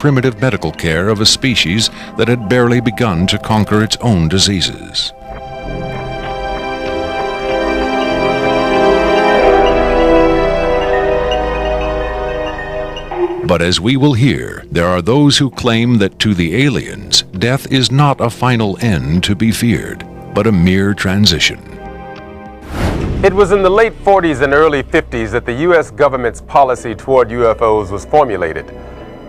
primitive medical care of a species that had barely begun to conquer its own diseases. But as we will hear, there are those who claim that to the aliens, death is not a final end to be feared, but a mere transition. It was in the late 40s and early 50s that the U.S. government's policy toward UFOs was formulated.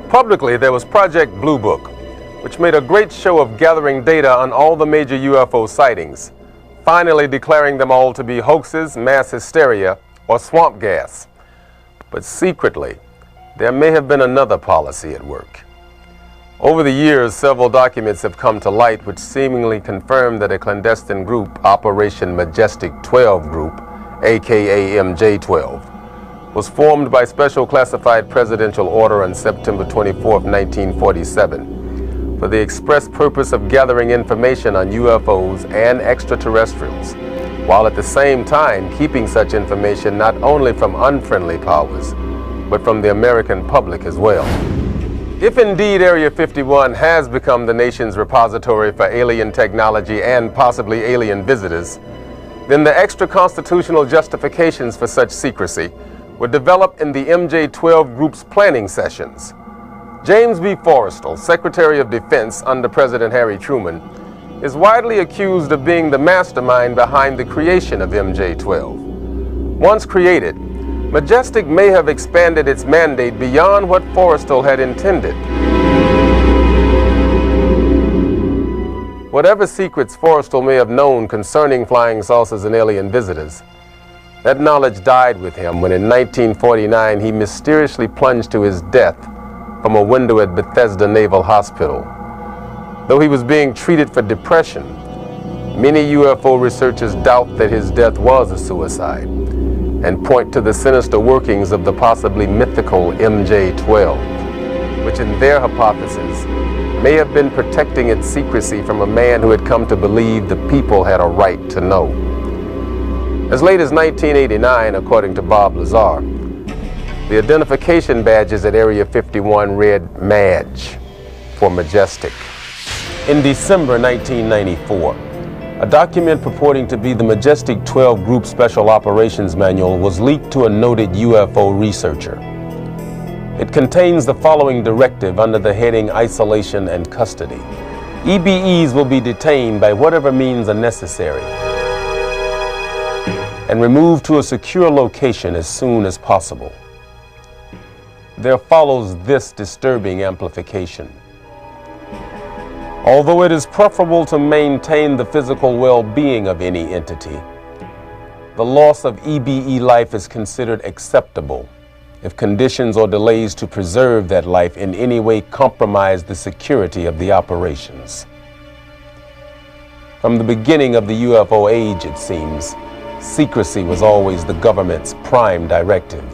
Publicly, there was Project Blue Book, which made a great show of gathering data on all the major UFO sightings, finally declaring them all to be hoaxes, mass hysteria, or swamp gas. But secretly, there may have been another policy at work. Over the years, several documents have come to light which seemingly confirm that a clandestine group, Operation Majestic 12 Group, aka MJ-12, was formed by special classified presidential order on September 24, 1947, for the express purpose of gathering information on UFOs and extraterrestrials, while at the same time keeping such information not only from unfriendly powers, but from the American public as well. If indeed Area 51 has become the nation's repository for alien technology and possibly alien visitors, then the extra-constitutional justifications for such secrecy were developed in the MJ-12 Group's planning sessions. James B. Forrestal, Secretary of Defense under President Harry Truman, is widely accused of being the mastermind behind the creation of MJ-12. Once created, Majestic may have expanded its mandate beyond what Forrestal had intended. Whatever secrets Forrestal may have known concerning flying saucers and alien visitors, that knowledge died with him when in 1949 he mysteriously plunged to his death from a window at Bethesda Naval Hospital. Though he was being treated for depression, many UFO researchers doubt that his death was a suicide, and point to the sinister workings of the possibly mythical MJ-12, which in their hypothesis may have been protecting its secrecy from a man who had come to believe the people had a right to know. As late as 1989, according to Bob Lazar, the identification badges at Area 51 read MAJ for Majestic. In December 1994, a document purporting to be the Majestic 12 Group Special Operations Manual was leaked to a noted UFO researcher. It contains the following directive under the heading Isolation and Custody. EBEs will be detained by whatever means are necessary and removed to a secure location as soon as possible. There follows this disturbing amplification. Although it is preferable to maintain the physical well-being of any entity, the loss of EBE life is considered acceptable if conditions or delays to preserve that life in any way compromise the security of the operations. From the beginning of the UFO age, it seems, secrecy was always the government's prime directive.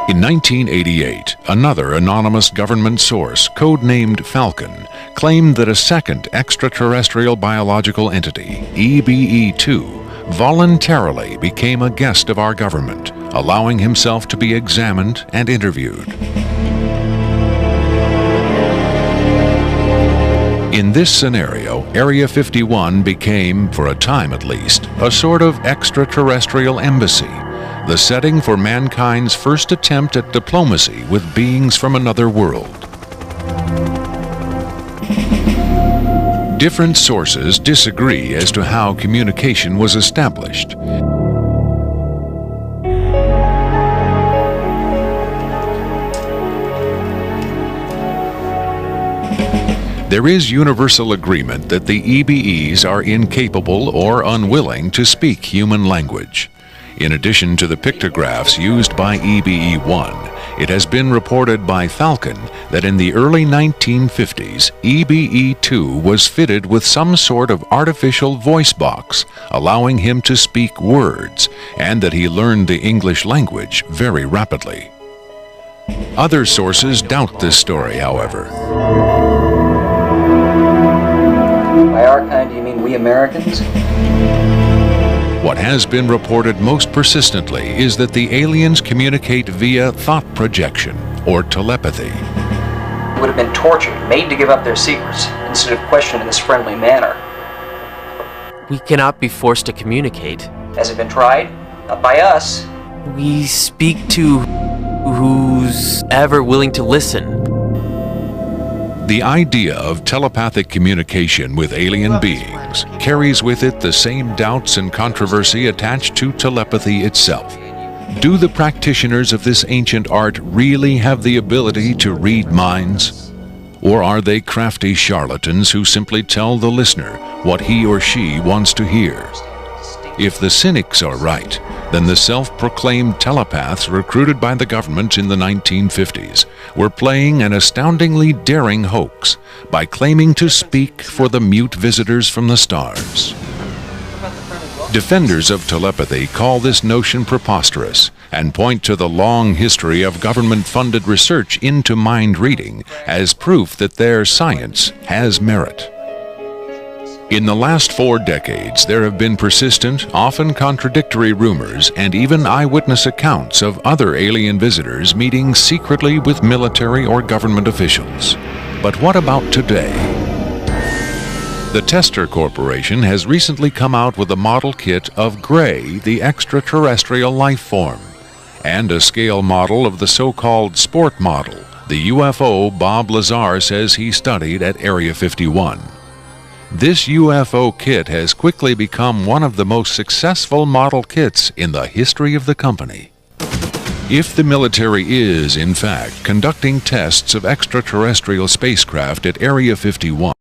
In 1988, another anonymous government source, codenamed Falcon, claimed that a second extraterrestrial biological entity, EBE-2, voluntarily became a guest of our government, allowing himself to be examined and interviewed. In this scenario, Area 51 became, for a time at least, a sort of extraterrestrial embassy, the setting for mankind's first attempt at diplomacy with beings from another world. Different sources disagree as to how communication was established. There is universal agreement that the EBEs are incapable or unwilling to speak human language. In addition to the pictographs used by EBE-1, it has been reported by Falcon that in the early 1950s, EBE-2 was fitted with some sort of artificial voice box, allowing him to speak words, and that he learned the English language very rapidly. Other sources doubt this story, however. By our kind, do you mean we Americans? What has been reported most persistently is that the aliens communicate via thought projection or telepathy. would have been tortured, made to give up their secrets, instead of questioned in this friendly manner. We cannot be forced to communicate. Has it been tried? Not by us. We speak to who's ever willing to listen. The idea of telepathic communication with alien beings carries with it the same doubts and controversy attached to telepathy itself. Do the practitioners of this ancient art really have the ability to read minds? Or are they crafty charlatans who simply tell the listener what he or she wants to hear? If the cynics are right, then the self-proclaimed telepaths recruited by the government in the 1950s were playing an astoundingly daring hoax by claiming to speak for the mute visitors from the stars. Defenders of telepathy call this notion preposterous and point to the long history of government-funded research into mind reading as proof that their science has merit. In the last 4 decades, there have been persistent, often contradictory rumors and even eyewitness accounts of other alien visitors meeting secretly with military or government officials. But what about today? The Tester Corporation has recently come out with a model kit of Gray, the extraterrestrial life form, and a scale model of the so-called sport model, the UFO Bob Lazar says he studied at Area 51. This UFO kit has quickly become one of the most successful model kits in the history of the company. If the military is, in fact, conducting tests of extraterrestrial spacecraft at Area 51,